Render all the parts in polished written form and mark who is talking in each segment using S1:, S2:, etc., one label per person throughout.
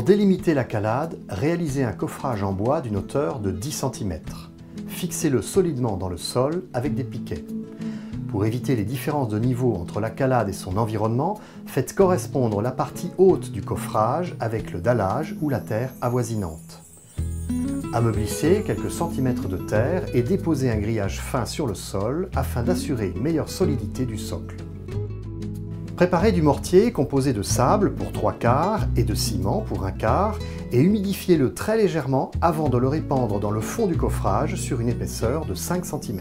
S1: délimiter la calade, réalisez un coffrage en bois d'une hauteur de 10 cm. Fixez-le solidement dans le sol avec des piquets. Pour éviter les différences de niveau entre la calade et son environnement, faites correspondre la partie haute du coffrage avec le dallage ou la terre avoisinante. Ameublissez quelques centimètres de terre et déposez un grillage fin sur le sol afin d'assurer une meilleure solidité du socle. Préparez du mortier composé de sable pour 3/4 et de ciment pour 1/4 et humidifiez-le très légèrement avant de le répandre dans le fond du coffrage sur une épaisseur de 5 cm.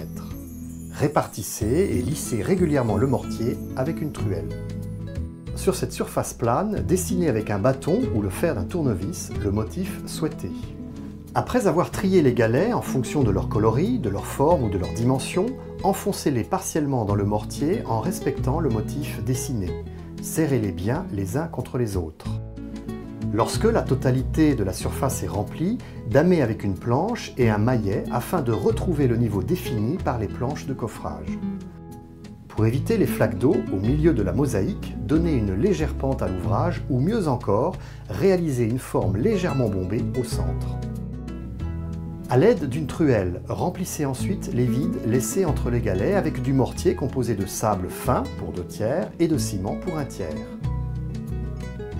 S1: Répartissez et lissez régulièrement le mortier avec une truelle. Sur cette surface plane, dessinez avec un bâton ou le fer d'un tournevis le motif souhaité. Après avoir trié les galets en fonction de leur coloris, de leur forme ou de leur dimension, enfoncez-les partiellement dans le mortier en respectant le motif dessiné. Serrez-les bien les uns contre les autres. Lorsque la totalité de la surface est remplie, damez avec une planche et un maillet afin de retrouver le niveau défini par les planches de coffrage. Pour éviter les flaques d'eau au milieu de la mosaïque, donnez une légère pente à l'ouvrage ou mieux encore, réalisez une forme légèrement bombée au centre. À l'aide d'une truelle, remplissez ensuite les vides laissés entre les galets avec du mortier composé de sable fin pour 2/3 et de ciment pour 1/3.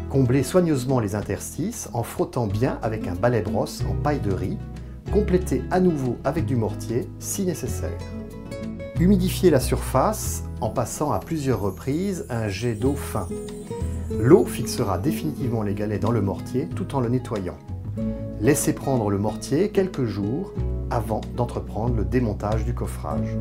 S1: Comblez soigneusement les interstices en frottant bien avec un balai brosse en paille de riz. Complétez à nouveau avec du mortier si nécessaire. Humidifiez la surface en passant à plusieurs reprises un jet d'eau fin. L'eau fixera définitivement les galets dans le mortier tout en le nettoyant. Laissez prendre le mortier quelques jours avant d'entreprendre le démontage du coffrage.